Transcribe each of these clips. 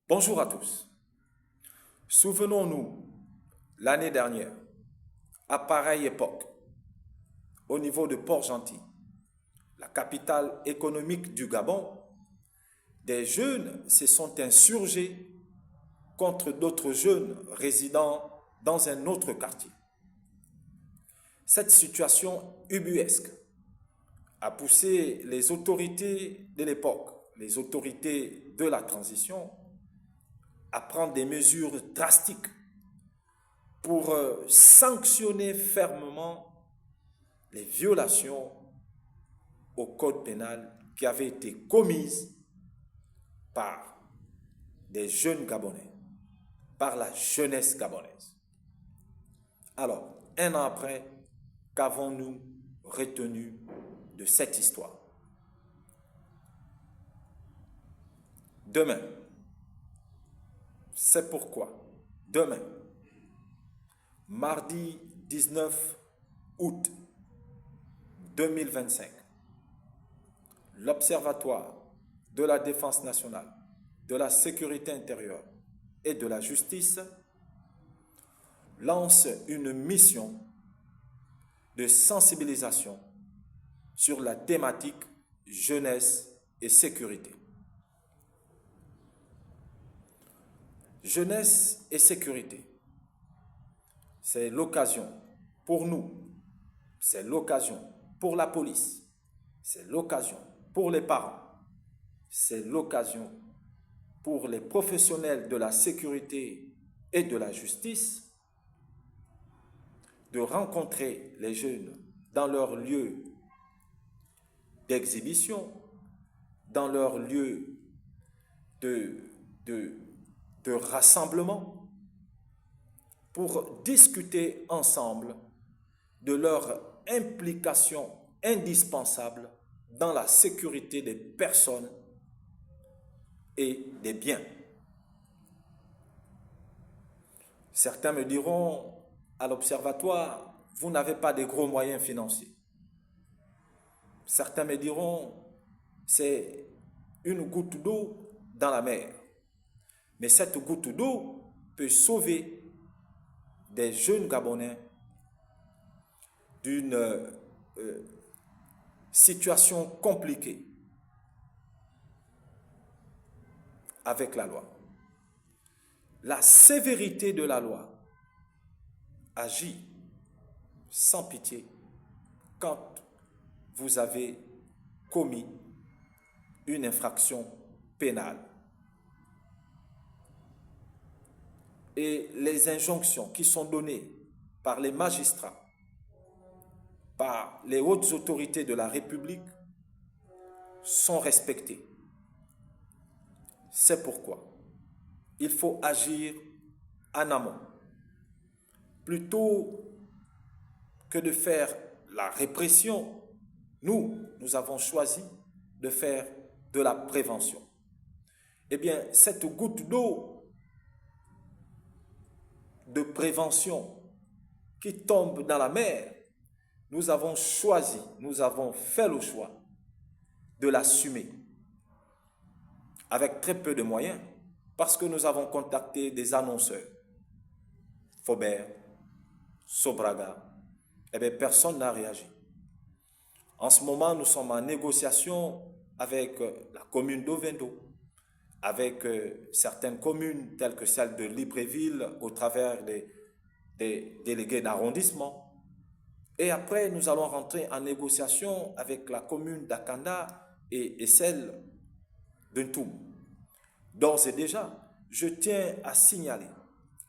Bonjour à tous. Souvenons-nous, l'année dernière, à pareille époque, au niveau de Port-Gentil, la capitale économique du Gabon, des jeunes se sont insurgés contre d'autres jeunes résidant dans un autre quartier. Cette situation ubuesque a poussé les autorités de l'époque, les autorités de la transition, à prendre des mesures drastiques pour sanctionner fermement les violations au code pénal qui avaient été commises par des jeunes Gabonais, par la jeunesse gabonaise. Alors, un an après, qu'avons-nous retenu de cette histoire? Demain, c'est pourquoi, demain, mardi 19 août 2025, l'Observatoire de la défense nationale, de la sécurité intérieure et de la justice lance une mission de sensibilisation sur la thématique jeunesse et sécurité. Jeunesse et sécurité, c'est l'occasion pour nous, c'est l'occasion pour la police, c'est l'occasion pour les parents, c'est l'occasion pour les professionnels de la sécurité et de la justice de rencontrer les jeunes dans leur lieu d'exhibition, dans leur lieu de rassemblement, pour discuter ensemble de leur implication indispensable dans la sécurité des personnes et des biens. Certains me diront, à l'Observatoire, vous n'avez pas de gros moyens financiers. Certains me diront, c'est une goutte d'eau dans la mer. Mais cette goutte d'eau peut sauver des jeunes Gabonais d'une situation compliquée avec la loi. La sévérité de la loi agit sans pitié quand vous avez commis une infraction pénale. Et les injonctions qui sont données par les magistrats, par les hautes autorités de la République sont respectées. C'est pourquoi il faut agir en amont. Plutôt que de faire la répression, nous avons choisi de faire de la prévention. Eh bien, cette goutte d'eau de prévention qui tombe dans la mer, nous avons choisi, nous avons fait le choix de l'assumer avec très peu de moyens parce que nous avons contacté des annonceurs. Faubert, Sobraga, eh bien, personne n'a réagi. En ce moment, nous sommes en négociation avec la commune d'Ovendo, avec certaines communes telles que celle de Libreville au travers des délégués d'arrondissement. Et après, nous allons rentrer en négociation avec la commune d'Akanda et celle de Ntoum. D'ores et déjà, je tiens à signaler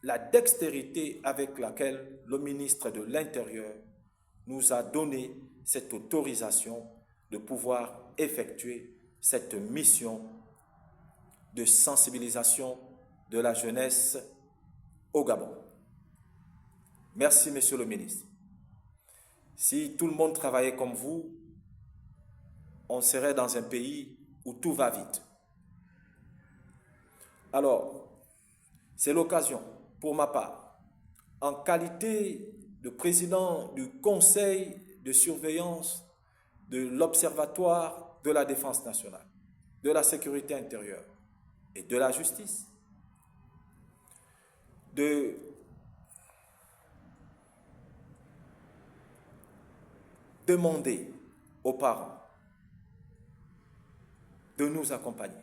la dextérité avec laquelle le ministre de l'Intérieur nous a donné cette autorisation de pouvoir effectuer cette mission de sensibilisation de la jeunesse au Gabon. Merci, monsieur le ministre. Si tout le monde travaillait comme vous, on serait dans un pays où tout va vite. Alors, c'est l'occasion, pour ma part, en qualité de président du conseil de surveillance de l'Observatoire de la défense nationale, de la sécurité intérieure et de la justice, de demander aux parents de nous accompagner,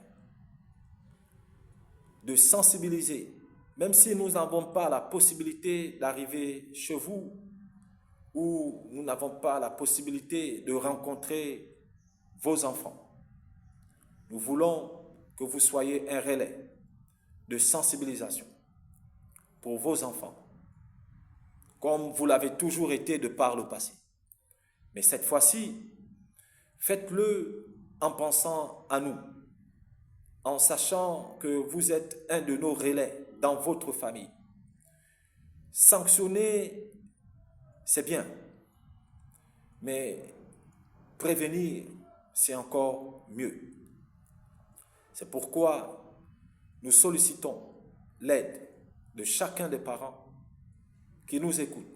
de sensibiliser, même si nous n'avons pas la possibilité d'arriver chez vous ou nous n'avons pas la possibilité de rencontrer vos enfants. Nous voulons que vous soyez un relais de sensibilisation pour vos enfants, comme vous l'avez toujours été de par le passé. Mais cette fois-ci, faites-le en pensant à nous, en sachant que vous êtes un de nos relais dans votre famille. Sanctionner, c'est bien, mais prévenir, c'est encore mieux. C'est pourquoi nous sollicitons l'aide de chacun des parents qui nous écoutent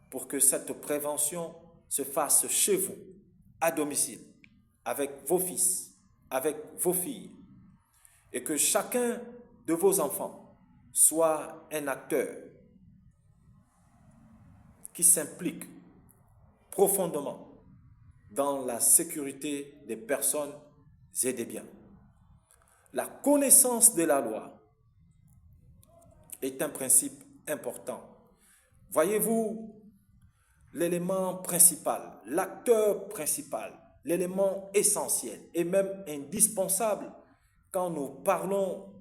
pour que cette prévention se fasse chez vous, à domicile, avec vos fils, avec vos filles, et que chacun de vos enfants soit un acteur qui s'implique profondément dans la sécurité des personnes et des biens. La connaissance de la loi est un principe important. Voyez-vous, l'élément principal, l'acteur principal, l'élément essentiel et même indispensable quand nous parlons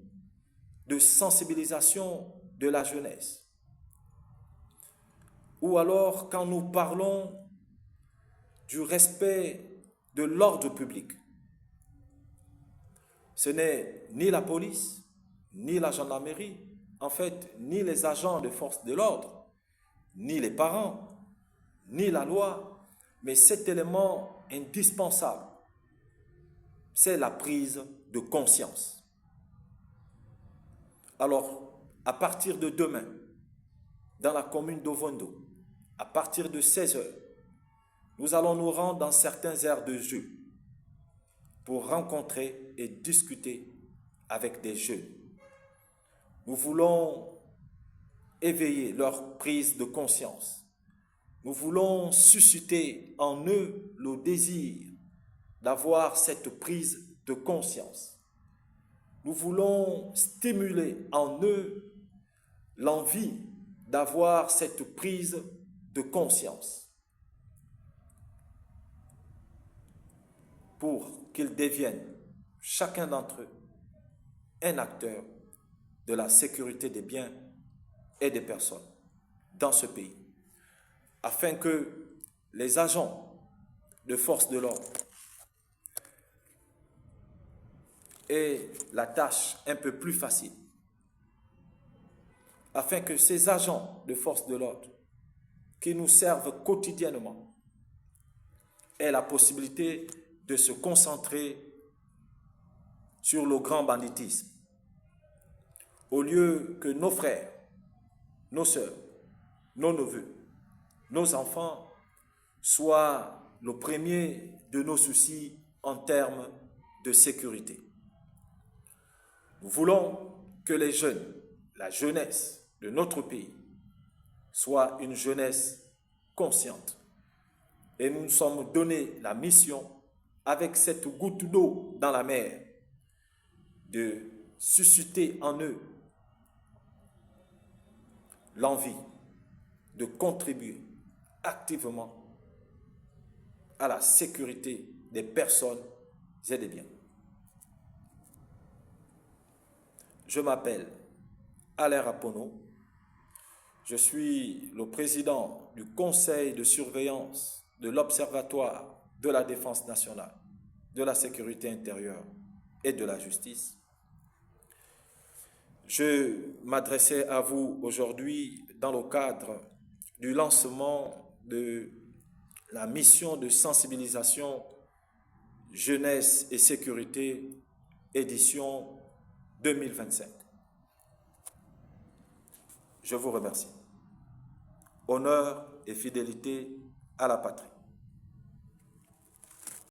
de sensibilisation de la jeunesse, ou alors quand nous parlons du respect de l'ordre public. Ce n'est ni la police, ni la gendarmerie, en fait, ni les agents de force de l'ordre, ni les parents, ni la loi, mais cet élément indispensable, c'est la prise de conscience. Alors, à partir de demain, dans la commune d'Ovondo, à partir de 16 heures, nous allons nous rendre dans certaines aires de jeu pour rencontrer et discuter avec des jeunes. Nous voulons éveiller leur prise de conscience. Nous voulons susciter en eux le désir d'avoir cette prise de conscience. Nous voulons stimuler en eux l'envie d'avoir cette prise de conscience pour qu'ils deviennent, chacun d'entre eux, un acteur de la sécurité des biens et des personnes dans ce pays, afin que les agents de force de l'ordre aient la tâche un peu plus facile, afin que ces agents de force de l'ordre qui nous servent quotidiennement aient la possibilité de se concentrer sur le grand banditisme, au lieu que nos frères, nos sœurs, nos neveux, nos enfants soient le premier de nos soucis en termes de sécurité. Nous voulons que les jeunes, la jeunesse de notre pays, soit une jeunesse consciente. Et nous nous sommes donné la mission, avec cette goutte d'eau dans la mer, de susciter en eux l'envie de contribuer activement à la sécurité des personnes et des biens. Je m'appelle Alain Rapono. Je suis le président du conseil de surveillance de l'Observatoire de la défense nationale, de la sécurité intérieure et de la justice. Je m'adressais à vous aujourd'hui dans le cadre du lancement de la mission de sensibilisation Jeunesse et Sécurité, édition 2025. Je vous remercie. Honneur et fidélité à la patrie.